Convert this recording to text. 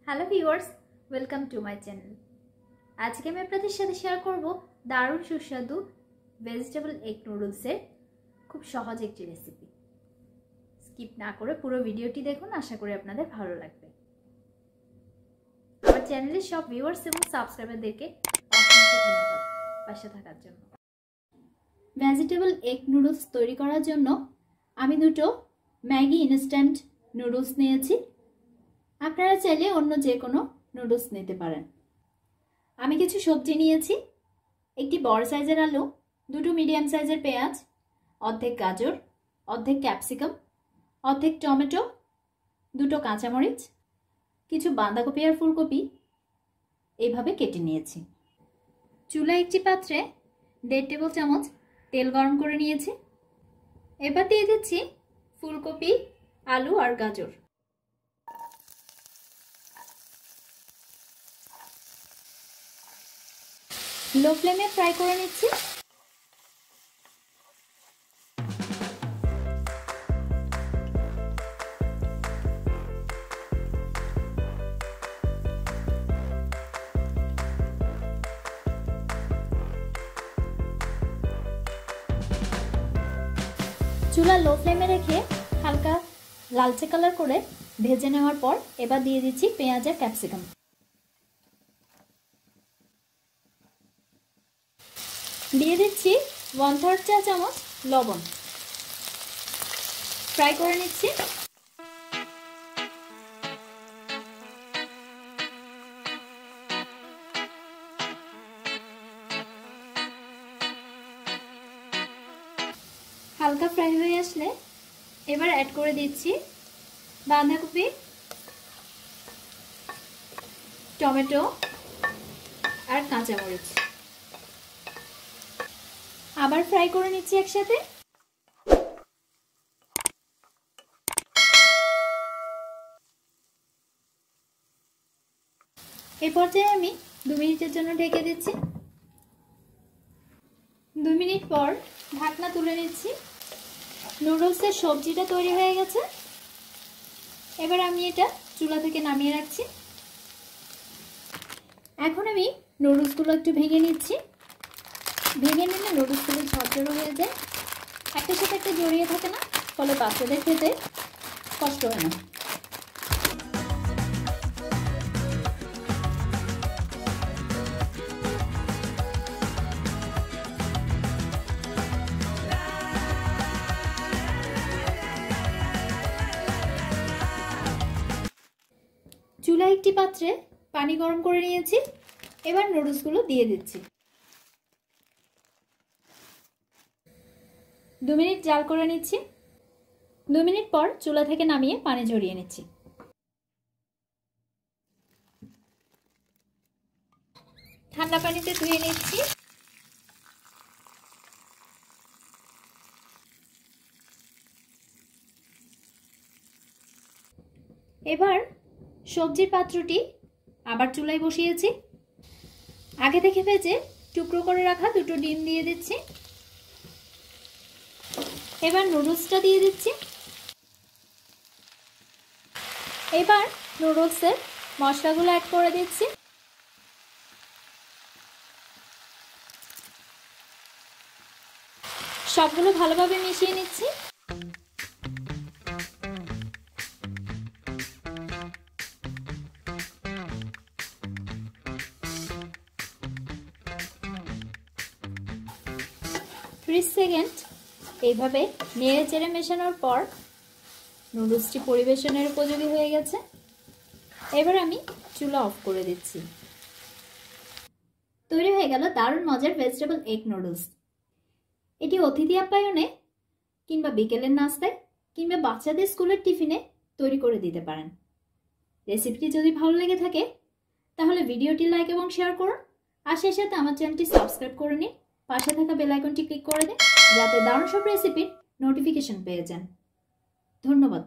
Hello viewers, welcome to my channel. আজকে আমি আপনাদের সাথে শেয়ার করব দারুণ সুস্বাদু ভেজিটেবল এগ নুডলসের খুব সহজ একটি রেসিপি। স্কিপ না করে পুরো ভিডিওটি দেখুন, আশা করি আপনাদের ভালো লাগবে। আমার চ্যানেলের সব ভিউয়ার্স এবং সাবস্ক্রাইবারদেরকে অসংখ্য ধন্যবাদ পাশে থাকার জন্য। ভেজিটেবল এগ নুডলস তৈরি করার জন্য আমি দুটো ম্যাগি ইনস্ট্যান্ট নুডলস নিয়েছি। আপনারা চাইলে অন্য যে কোনো নুডলস নিতে পারেন। আমি কিছু সবজি নিয়েছি, একটি বড় সাইজের আলু, দুটো মিডিয়াম সাইজের পেঁয়াজ, অর্ধেক গাজর, অর্ধেক ক্যাপসিকাম, অর্ধেক টমেটো, দুটো কাঁচামরিচ, কিছু বাঁধাকপি আর ফুলকপি এইভাবে কেটে নিয়েছি। চুলায় একটি পাত্রে 1.5 টেবিল চামচ তেল গরম করে নিয়েছি। এবার দিয়ে দিচ্ছি ফুলকপি, আলু আর গাজর। লো ফ্লেমে ফ্রাই করে নিচ্ছি। চুলা লো ফ্লেমে রেখে হালকা লালচে কালার করে ভেজে নেওয়ার পর এবার দিয়ে দিচ্ছি পেঁয়াজ আর ক্যাপসিকাম। দিয়ে দিচ্ছি 1/3 চা চামচ লবণ। ফ্রাই করে নিচ্ছি। হালকা ফ্রাই হয়ে আসলে এবার অ্যাড করে দিচ্ছি বাঁধাকপি, টমেটো আর কাঁচামরিচ। আবার ফ্রাই করে নিচ্ছি একসাথে। এই পর্যায়ে আমি 2 মিনিটের জন্য ঢেকে দিচ্ছি। 2 মিনিট পর ঢাকনা তুলে নিচ্ছি। নুডলসের সবজিটা তৈরি হয়ে গেছে। এবার আমি এটা চুলা থেকে নামিয়ে রাখছি। এখন আমি নুডলসগুলো একটু ভেঙে নিচ্ছি। ভেঙে নিলে নুডলসগুলো ঝরঝরে হয়ে যায়, একটার সাথে একটা জড়িয়ে থাকে না, ফলে বাচ্চাদের খেতে কষ্ট হয় না। চুলায় একটি পাত্রে পানি গরম করে নিয়েছি। এবার নুডলসগুলো দিয়ে দিচ্ছি। 2 মিনিট জাল করে নিচ্ছি। 2 মিনিট পর চুলা থেকে নামিয়ে পানি ঝরিয়ে নিচ্ছি। ঠান্ডা পানিতে ধুয়ে নিচ্ছি। এবার সবজির পাত্রটি আবার চুলায় বসিয়েছি। আগে থেকে ভেজে টুকরো করে রাখা দুটো ডিম দিয়ে দিচ্ছি। এবার নুডলসটা দিয়ে দিচ্ছি। এবার নুডলসের মশলাগুলো অ্যাড করে দিচ্ছি। সবগুলো ভালোভাবে মিশিয়ে নিচ্ছি। সেকেন্ড এইভাবে নেড়ে চেড়ে মেশানোর পর নুডলসটি পরিবেশনের উপযোগী হয়ে গেছে। এবার আমি চুলা অফ করে দিচ্ছি। তৈরি হয়ে গেল দারুণ মজার ভেজিটেবল এগ নুডলস। এটি অতিথি আপ্যায়নে কিংবা বিকেলের নাস্তায় কিংবা বাচ্চাদের স্কুলের টিফিনে তৈরি করে দিতে পারেন। রেসিপিটি যদি ভালো লেগে থাকে তাহলে ভিডিওটি লাইক এবং শেয়ার করুন, আর সেই সাথে আমার চ্যানেলটি সাবস্ক্রাইব করে নিন। পাশে থাকা বেল আইকনটি ক্লিক করে দিন যাতে দারুণ সব রেসিপির নোটিফিকেশন পেয়ে যান। ধন্যবাদ।